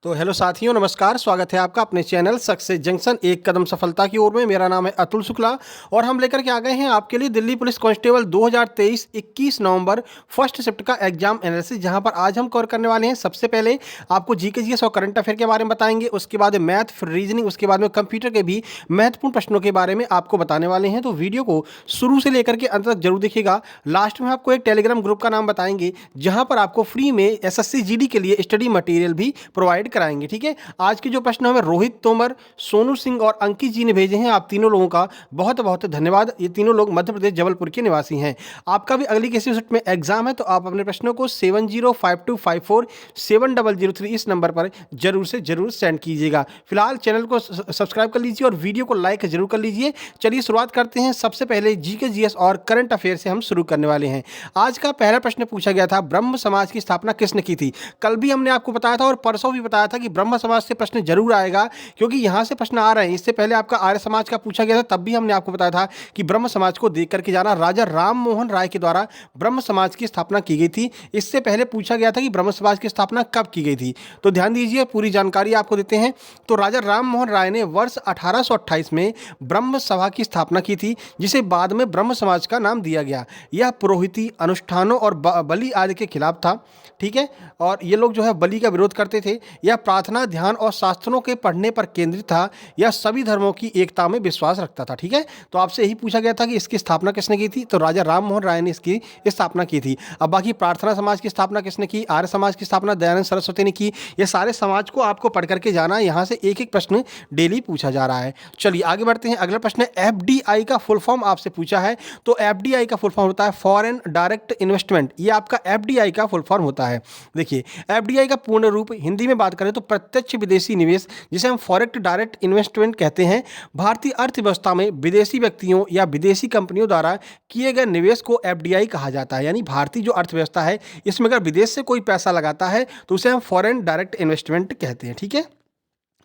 तो हेलो साथियों, नमस्कार। स्वागत है आपका अपने चैनल सक्सेस जंक्शन एक कदम सफलता की ओर में। मेरा नाम है अतुल शुक्ला और हम लेकर के आ गए हैं आपके लिए दिल्ली पुलिस कांस्टेबल 2023 21 नवंबर फर्स्ट शिफ्ट का एग्जाम एनालिसिस, जहां पर आज हम कवर करने वाले हैं। सबसे पहले आपको जीके जीएस और करंट अफेयर के बारे में बताएंगे, उसके बाद मैथ, फिर रीजनिंग, उसके बाद में कंप्यूटर के भी महत्वपूर्ण प्रश्नों के बारे में आपको बताने वाले हैं। तो वीडियो को शुरू से लेकर के अंत तक जरूर देखिएगा। लास्ट में आपको एक टेलीग्राम ग्रुप का नाम बताएंगे, जहां पर आपको फ्री में एसएससी जीडी के लिए स्टडी मटेरियल भी प्रोवाइड कराएंगे। ठीक है, आज के जो प्रश्न हमें रोहित तोमर, सोनू सिंह और अंकित जी ने भेजे हैं, आप तीनों लोगों का बहुत बहुत धन्यवाद। ये तीनों लोग मध्य प्रदेश जबलपुर के निवासी हैं। आपका भी अगली किसी शिफ्ट में एग्जाम है तो आप अपने प्रश्नों को 7052547003 इस नंबर पर जरूर से जरूर सेंड कीजिएगा। फिलहाल चैनल को सब्सक्राइब कर लीजिए और वीडियो को लाइक जरूर कर लीजिए। चलिए शुरुआत करते हैं। सबसे पहले जीके जीएस और करंट अफेयर से हम शुरू करने वाले हैं। आज का पहला प्रश्न पूछा गया था, ब्रह्म समाज की स्थापना किसने की थी। कल भी हमने आपको बताया था और परसों भी बताया था कि ब्रह्म समाज से प्रश्न जरूर आएगा, क्योंकि यहां से प्रश्न आ रहे हैं। इससे पहले आपका आर्य समाज का पूछा गया था, तब भी हमने आपको बताया था कि ब्रह्म समाज को देख करके जाना। राजा राम मोहन राय के द्वारा ब्रह्म समाज की स्थापना की गई थी। इससे पहले पूछा गया था कि ब्रह्म समाज की स्थापना कब की गई थी, तो ध्यान दीजिए, पूरी जानकारी आपको देते हैं। तो राजा राम मोहन राय ने वर्ष 1828 में ब्रह्म सभा की स्थापना की थी, जिसे बाद में ब्रह्म समाज का नाम दिया गया। यह पुरोहिती अनुष्ठानों और बलि आदि के खिलाफ था। ठीक है, और ये लोग जो है बलि का विरोध करते थे। यह प्रार्थना, ध्यान और शास्त्रों के पढ़ने पर केंद्रित था। यह सभी धर्मों की एकता में विश्वास रखता था। ठीक है, तो आपसे यही पूछा गया था कि इसकी स्थापना किसने की थी, तो राजा राम मोहन राय ने इसकी स्थापना की थी। अब बाकी प्रार्थना समाज की स्थापना किसने की, आर्य समाज की स्थापना दयानंद सरस्वती ने की। ये सारे समाज को आपको पढ़ करके जाना है। यहाँ से एक एक प्रश्न डेली पूछा जा रहा है। चलिए आगे बढ़ते हैं। अगला प्रश्न एफडीआई का फुल फॉर्म आपसे पूछा है। तो एफडीआई का फुल फॉर्म होता है फॉरेन डायरेक्ट इन्वेस्टमेंट। ये आपका एफडीआई का फुल फॉर्म होता है। देखिए, एफडीआई का पूर्ण रूप हिंदी में बात करें तो प्रत्यक्ष विदेशी निवेश, जिसे हम फॉरेक्ट डायरेक्ट इन्वेस्टमेंट कहते हैं। भारतीय अर्थव्यवस्था में विदेशी व्यक्तियों या विदेशी कंपनियों द्वारा किए गए निवेश को एफडीआई कहा जाता है। यानी भारतीय जो अर्थव्यवस्था है, इसमें अगर विदेश से कोई पैसा लगाता है तो उसे हम फॉरेन डायरेक्ट इन्वेस्टमेंट कहते हैं। ठीक है,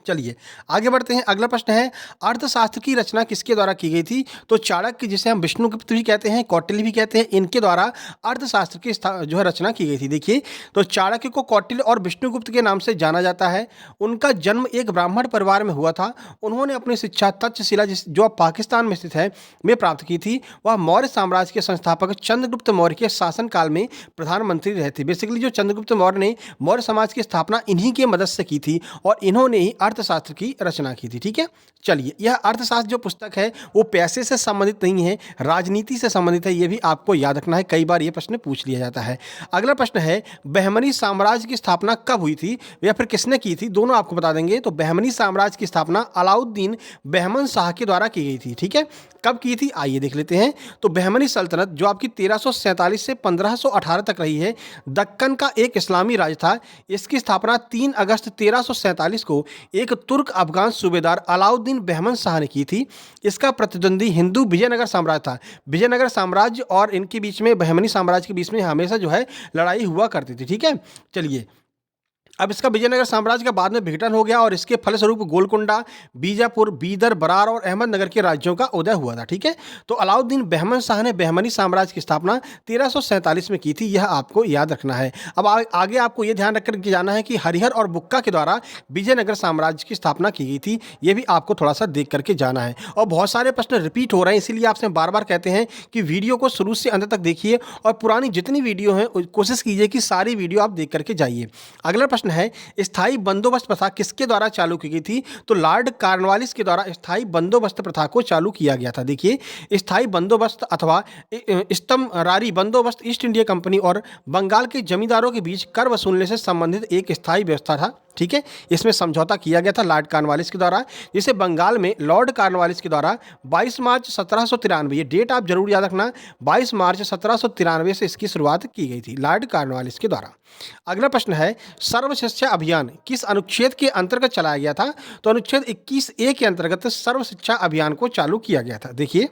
चलिए आगे बढ़ते हैं। अगला प्रश्न है, अर्थशास्त्र की रचना किसके द्वारा की गई थी। तो चाणक्य, जिसे हम विष्णुगुप्त भी कहते हैं, कौटिल्य भी कहते हैं, इनके द्वारा अर्थशास्त्र की जो है रचना की गई थी। देखिए, तो चाणक्य को कौटिल्य और विष्णुगुप्त के नाम से जाना जाता है। उनका जन्म एक ब्राह्मण परिवार में हुआ था। उन्होंने अपनी शिक्षा तक्षशिला, जो अब पाकिस्तान में स्थित है, में प्राप्त की थी। वह मौर्य साम्राज्य के संस्थापक चंद्रगुप्त मौर्य के शासनकाल में प्रधानमंत्री रहे थे। बेसिकली जो चंद्रगुप्त मौर्य ने मौर्य समाज की स्थापना इन्हीं की मदद से की थी और इन्होंने ही अर्थशास्त्र की रचना की थी। ठीक है, चलिए, यह अर्थशास्त्र जो पुस्तक है वो पैसे से संबंधित नहीं है, राजनीति से संबंधित है। यह भी आपको याद रखना है, कई बार यह प्रश्न पूछ लिया जाता है। अगला प्रश्न है, बहमनी साम्राज्य की स्थापना कब हुई थी या फिर किसने की थी, दोनों आपको बता देंगे। तो बहमनी साम्राज्य की स्थापना अलाउद्दीन बहमन शाह के द्वारा की गई थी। ठीक है, कब की थी आइए देख लेते हैं। तो बहमनी सल्तनत जो आपकी 1347 से 1518 तक रही है, दक्कन का एक इस्लामी राज था। इसकी स्थापना 3 अगस्त 1347 को एक तुर्क अफगान सूबेदार अलाउद्दीन बहमन शाह ने की थी। इसका प्रतिद्वंदी हिंदू विजयनगर साम्राज्य था। विजयनगर साम्राज्य और इनके बीच में, बहमनी साम्राज्य के बीच में हमेशा जो है लड़ाई हुआ करती थी। ठीक है, चलिए, अब इसका विजयनगर साम्राज्य का बाद में विघटन हो गया और इसके फलस्वरूप गोलकुंडा, बीजापुर, बीदर, बरार और अहमदनगर के राज्यों का उदय हुआ था। ठीक है, तो अलाउद्दीन बहमन शाह ने बहमनी साम्राज्य की स्थापना 1347 में की थी, यह आपको याद रखना है। अब आगे आपको यह ध्यान रख कर जाना है कि हरिहर और बुक्का के द्वारा विजयनगर साम्राज्य की स्थापना की गई थी। यह भी आपको थोड़ा सा देख करके जाना है। और बहुत सारे प्रश्न रिपीट हो रहे हैं, इसीलिए आपसे बार बार कहते हैं कि वीडियो को शुरू से अंत तक देखिए और पुरानी जितनी वीडियो हैं कोशिश कीजिए कि सारी वीडियो आप देख करके जाइए। अगला प्रश्न है, स्थायी बंदोबस्त प्रथा किसके द्वारा चालू की गई थी। तो लॉर्ड कॉर्नवालिस के द्वारा स्थायी बंदोबस्त प्रथा को चालू किया गया था। देखिए, स्थायी बंदोबस्त अथवा स्तमरारी बंदोबस्त ईस्ट इंडिया कंपनी और बंगाल के जमींदारों के बीच कर वसूलने से संबंधित एक स्थायी व्यवस्था था। ठीक है, इसमें समझौता किया गया था लॉर्ड कॉर्नवालिस के द्वारा, जिसे बंगाल में लॉर्ड कॉर्नवालिस के द्वारा 22 मार्च 1793, ये डेट आप जरूर याद रखना, 22 मार्च 1793 से इसकी शुरुआत की गई थी लॉर्ड कॉर्नवालिस के द्वारा। अगला प्रश्न है, सर्व शिक्षा अभियान किस अनुच्छेद के अंतर्गत चलाया गया था। तो अनुच्छेद 21A के अंतर्गत सर्व शिक्षा अभियान को चालू किया गया था। देखिए,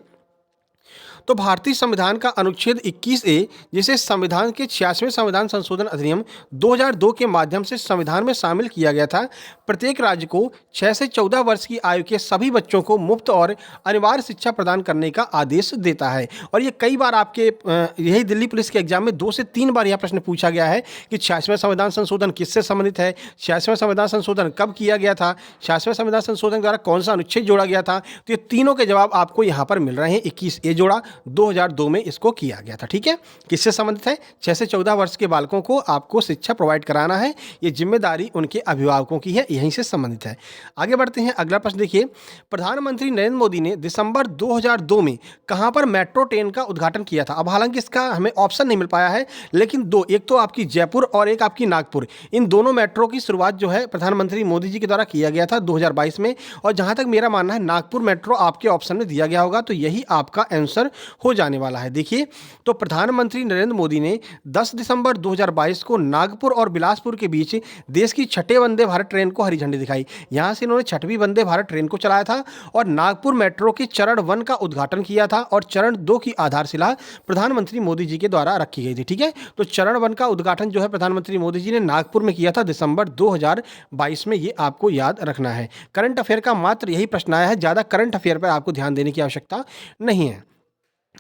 तो भारतीय संविधान का अनुच्छेद 21A, जिसे संविधान के 86वें संविधान संशोधन अधिनियम 2002 के माध्यम से संविधान में शामिल किया गया था, प्रत्येक राज्य को 6 से 14 वर्ष की आयु के सभी बच्चों को मुफ्त और अनिवार्य शिक्षा प्रदान करने का आदेश देता है। और ये कई बार आपके यही दिल्ली पुलिस के एग्जाम में 2 से 3 बार यह प्रश्न पूछा गया है कि 86वां संविधान संशोधन किससे संबंधित है, 86वां संविधान संशोधन कब किया गया था, 86वें संविधान संशोधन द्वारा कौन सा अनुच्छेद जोड़ा गया था। तो ये तीनों के जवाब आपको यहाँ पर मिल रहे हैं। 21A जोड़ा 2002 में इसको किया गया था। ठीक है, किससे संबंधित है? 6 से 14 वर्ष के बालकों को आपको शिक्षा प्रोवाइड कराना है, ये जिम्मेदारी उनके अभिभावकों की है, यहीं से संबंधित है। आगे बढ़ते हैं, अगला प्रश्न देखिए, प्रधानमंत्री नरेंद्र मोदी ने दिसंबर 2002 में कहां पर मेट्रो ट्रेन का उद्घाटन किया था? अब हालांकि इसका हमें ऑप्शन नहीं मिल पाया है, लेकिन दो, एक तो आपकी जयपुर और एक आपकी नागपुर, इन दोनों मेट्रो की शुरुआत जो है प्रधानमंत्री मोदी जी के द्वारा किया गया था 2022 में। और जहां तक मेरा मानना है नागपुर मेट्रो आपके ऑप्शन में दिया गया होगा, तो यही आपका आंसर हो जाने वाला है। देखिए, तो प्रधानमंत्री नरेंद्र मोदी ने 10 दिसंबर 2022 को नागपुर और बिलासपुर के बीच देश की छठे वंदे भारत ट्रेन को हरी झंडी दिखाई। यहां से इन्होंने छठवीं वंदे भारत ट्रेन को चलाया था और नागपुर मेट्रो के चरण 1 का उद्घाटन किया था और चरण 2 की आधारशिला प्रधानमंत्री मोदी जी के द्वारा रखी गई थी। ठीक है, तो चरण 1 का उद्घाटन जो है प्रधानमंत्री मोदी जी ने नागपुर में किया था दिसंबर 2022 में, ये आपको याद रखना है। करंट अफेयर का मात्र यही प्रश्न आया है, ज़्यादा करंट अफेयर पर आपको ध्यान देने की आवश्यकता नहीं है।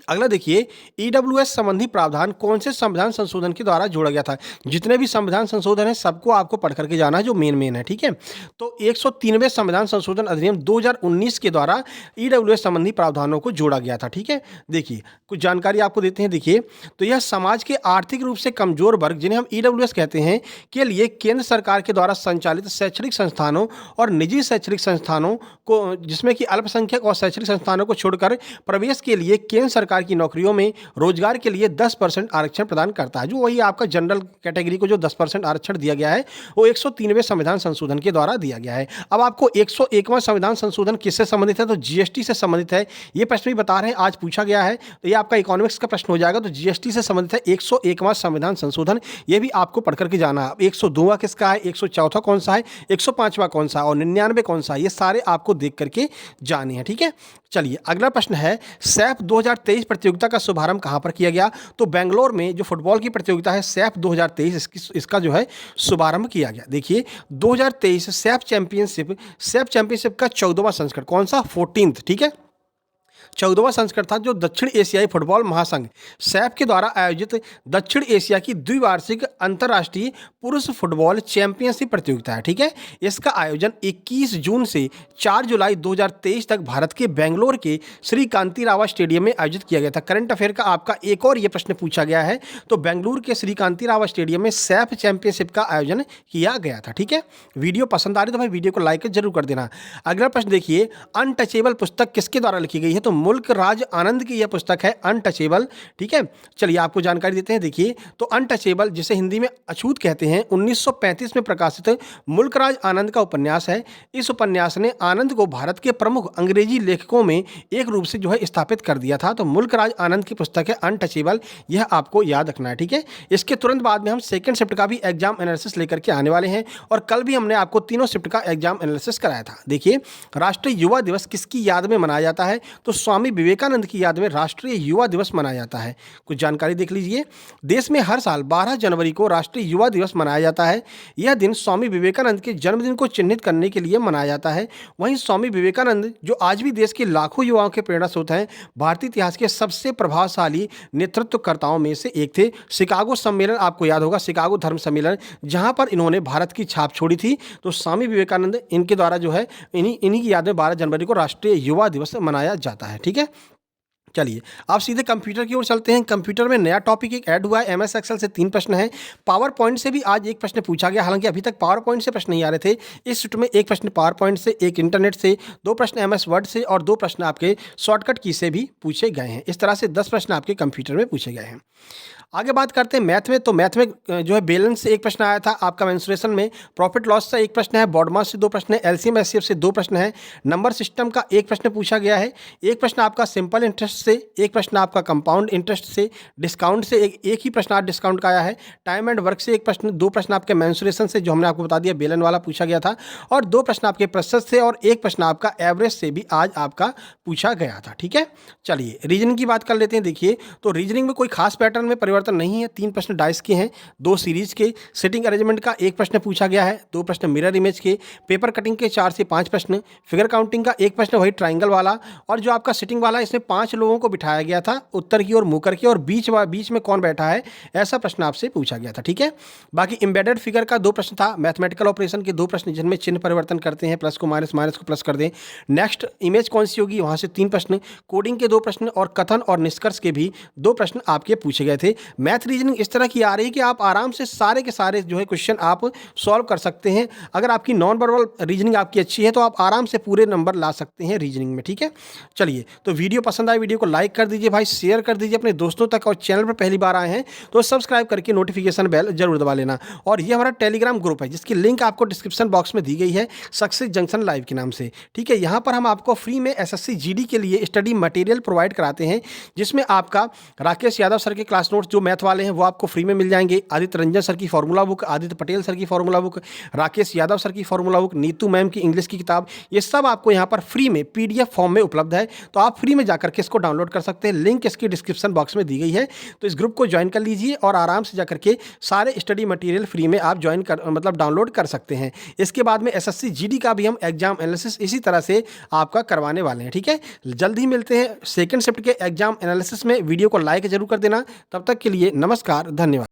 अगला देखिए, ईडब्ल्यूएस संबंधी प्रावधान कौन से संविधान संशोधन के द्वारा जोड़ा गया था? जितने भी संविधान संशोधन है सबको आपको पढ़ करके जाना है, जो मेन है। ठीक है, तो 103वें संविधान संशोधन अधिनियम 2019 के द्वारा ईडब्ल्यूएस संबंधी प्रावधानों को जोड़ा गया था। ठीक है, देखिए कुछ जानकारी आपको देते हैं। देखिए, तो यह समाज के आर्थिक रूप से कमजोर वर्ग, जिन्हें हम ईडब्ल्यूएस कहते हैं, के लिए केंद्र सरकार के द्वारा संचालित शैक्षणिक संस्थानों और निजी शैक्षणिक संस्थानों को, जिसमें कि अल्पसंख्यक और शैक्षणिक संस्थानों को छोड़कर प्रवेश के लिए केंद्र सरकार की नौकरियों में रोजगार के लिए 10% आरक्षण प्रदान करता है। जो वही आपका जनरल कैटेगरी को जो 10% आरक्षण दिया गया है, वो 103वें संविधान संशोधन के द्वारा दिया गया है। अब आपको 101वां संविधान संशोधन किससे संबंधित है? तो जीएसटी से संबंधित है। ये प्रश्न भी बता रहे हैं, आज पूछा गया है, तो ये आपका इकोनॉमिक्स का प्रश्न हो जाएगा। तो जीएसटी से संबंधित है 101वां संविधान संशोधन, ये भी आपको पढ़ करके जाना है। 102वां किसका है, 104वां कौन सा है, 105वां कौन सा और 99 कौन सा है, ये सारे आपको देख करके जाने हैं। ठीक है, चलिए अगला प्रश्न है, सैफ 2023 प्रतियोगिता का शुभारंभ कहां पर किया गया? तो बेंगलोर में जो फुटबॉल की प्रतियोगिता है सैफ 2023, इसका जो है शुभारंभ किया गया। देखिए, 2023 सैफ चैंपियनशिप का 14वां संस्करण, कौन सा? 14th। ठीक है, 14वां संस्करण था, जो दक्षिण एशियाई फुटबॉल महासंघ सैफ के द्वारा आयोजित दक्षिण एशिया की द्विवार्षिक अंतर्राष्ट्रीय पुरुष फुटबॉल चैंपियनशिप प्रतियोगिता है। ठीक है, इसका आयोजन 21 जून से 4 जुलाई 2023 तक भारत के बेंगलोर के श्री कांतिरावा स्टेडियम में आयोजित किया गया था। करंट अफेयर का आपका एक और ये प्रश्न पूछा गया है, तो बेंगलुरु के श्री कांतिरावा स्टेडियम में सैफ चैंपियनशिप का आयोजन किया गया था। ठीक है, वीडियो पसंद आ रही तो भाई वीडियो को लाइक जरूर कर देना। अगला प्रश्न देखिए, अनटचेबल पुस्तक किसके द्वारा लिखी गई है? तो मुल्क राज आनंद की यह पुस्तक है अनटचेबल। ठीक है, चलिए आपको जानकारी देते हैं। देखिए, तो अनटचेबल, जिसे हिंदी में अछूत कहते हैं, 1935 में प्रकाशित मुल्क राज आनंद का उपन्यास है। इस उपन्यास ने आनंद को भारत के प्रमुख अंग्रेजी लेखकों में एक रूप से जो है स्थापित कर दिया था। तो मुल्क राज आनंद की पुस्तक है अनटचेबल, यह आपको याद रखना है। ठीक है, इसके तुरंत बाद में हम सेकंड शिफ्ट का भी एग्जाम एनालिसिस लेकर के आने वाले हैं, और कल भी हमने आपको तीनों शिफ्ट का एग्जाम एनालिसिस कराया था। देखिए, राष्ट्रीय युवा दिवस किसकी याद में मनाया जाता है? तो स्वामी विवेकानंद की याद में राष्ट्रीय युवा दिवस मनाया जाता है। कुछ जानकारी देख लीजिए। देश में हर साल 12 जनवरी को राष्ट्रीय युवा दिवस मनाया जाता है। यह दिन स्वामी विवेकानंद के जन्मदिन को चिन्हित करने के लिए मनाया जाता है। वहीं स्वामी विवेकानंद, जो आज भी देश के लाखों युवाओं के प्रेरणा स्रोत हैं, भारतीय इतिहास के सबसे प्रभावशाली नेतृत्वकर्ताओं में से एक थे। शिकागो सम्मेलन आपको याद होगा, शिकागो धर्म सम्मेलन, जहां पर इन्होंने भारत की छाप छोड़ी थी। तो स्वामी विवेकानंद, इनके द्वारा जो है इन्हीं की याद में 12 जनवरी को राष्ट्रीय युवा दिवस मनाया जाता है। ठीक है, चलिए आप सीधे कंप्यूटर की ओर चलते हैं। कंप्यूटर में नया टॉपिक एक ऐड हुआ है, एमएस एक्सेल से 3 प्रश्न हैं। पावर पॉइंट से भी आज एक प्रश्न पूछा गया, हालांकि अभी तक पावर पॉइंट से प्रश्न नहीं आ रहे थे। इस शिफ्ट में एक प्रश्न पावर पॉइंट से, एक इंटरनेट से, 2 प्रश्न एमएस वर्ड से और 2 प्रश्न आपके शॉर्टकट की से भी पूछे गए हैं। इस तरह से 10 प्रश्न आपके कंप्यूटर में पूछे गए हैं। आगे बात करते हैं मैथ में। तो मैथ में जो है बैलेंस से एक प्रश्न आया था, आपका मेंसुरेशन में प्रॉफिट लॉस से एक प्रश्न है, बॉड मास से 2 प्रश्न है, एलसीएम एचसीएफ से 2 प्रश्न है, नंबर सिस्टम का एक प्रश्न पूछा गया है, एक प्रश्न आपका सिंपल इंटरेस्ट से, एक प्रश्न आपका कंपाउंड इंटरेस्ट से, डिस्काउंट से एक ही प्रश्न आज डिस्काउंट का आया है, टाइम एंड वर्क से एक प्रश्न, 2 प्रश्न आपके मेंसुरेशन से जो हमने आपको बता दिया बेलन वाला पूछा गया था, और 2 प्रश्न आपके प्रतिशत से और एक प्रश्न आपका एवरेज से भी आज आपका पूछा गया था। ठीक है, चलिए रीजनिंग की बात कर लेते हैं। देखिए तो रीजनिंग में कोई खास पैटर्न में परिवर्तन नहीं है। 3 प्रश्न डाइस के हैं, 2 सीरीज के, सिटिंग अरेंजमेंट का एक प्रश्न पूछा गया है, 2 प्रश्न मिरर इमेज के, पेपर कटिंग के 4 से 5 प्रश्न, फिगर काउंटिंग का एक प्रश्न वही ट्राइंगल वाला, और जो आपका सिटिंग वाला इसमें 5 लोगों को बिठाया गया था उत्तर की ओर मुँह करके, और बीच में कौन बैठा है ऐसा प्रश्न आपसे पूछा गया था। ठीक है, बाकी एम्बेडेड फिगर का 2 प्रश्न था, मैथमेटिकल ऑपरेशन के 2 प्रश्न जिनमें चिन्ह परिवर्तन करते हैं, प्लस को माइनस, माइनस को प्लस कर दें, नेक्स्ट इमेज कौन सी होगी वहाँ से 3 प्रश्न, कोडिंग के 2 प्रश्न और कथन और निष्कर्ष के भी 2 प्रश्न आपके पूछे गए थे। मैथ रीजनिंग इस तरह की आ रही है कि आप आराम से सारे के सारे जो है क्वेश्चन आप सॉल्व कर सकते हैं। अगर आपकी नॉन वर्बल रीजनिंग आपकी अच्छी है तो आप आराम से पूरे नंबर ला सकते हैं रीजनिंग में। ठीक है, चलिए तो वीडियो पसंद आए वीडियो को लाइक कर दीजिए भाई, शेयर कर दीजिए अपने दोस्तों तक, और चैनल पर पहली बार आए हैं तो सब्सक्राइब करके नोटिफिकेशन बेल जरूर दबा लेना। और ये हमारा टेलीग्राम ग्रुप है जिसकी लिंक आपको डिस्क्रिप्शन बॉक्स में दी गई है, सक्सेस जंक्शन लाइव के नाम से। ठीक है, यहाँ पर हम आपको फ्री में एसएससी जीडी के लिए स्टडी मटेरियल प्रोवाइड कराते हैं, जिसमें आपका राकेश यादव सर के क्लास नोट्स जो मैथ वाले हैं वो आपको फ्री में मिल जाएंगे, आदित्य रंजन सर की formula book, Aditya Patel sir की formula book, Rakesh Yadav sir की फार्मूला बुक, नीतू मैम की इंग्लिश की किताब, ये सब आपको यहाँ पर फ्री में पीडीएफ फॉर्म में उपलब्ध है। तो आप फ्री में जाकर के इसको डाउनलोड कर सकते हैं, लिंक इसकी डिस्क्रिप्शन बॉक्स में दी गई है। तो इस ग्रुप को ज्वाइन कर लीजिए और आराम से जाकर के सारे स्टडी मटेरियल फ्री में आप ज्वाइन कर मतलब डाउनलोड कर सकते हैं। इसके बाद में एसएससी जीडी का भी हम एग्जाम एनालिसिस इसी तरह से आपका करवाने वाले हैं। ठीक है, जल्द ही मिलते हैं सेकंड शिफ्ट के एग्जाम एनालिसिस में। वीडियो को लाइक जरूर कर देना। तब तक के लिए नमस्कार, धन्यवाद।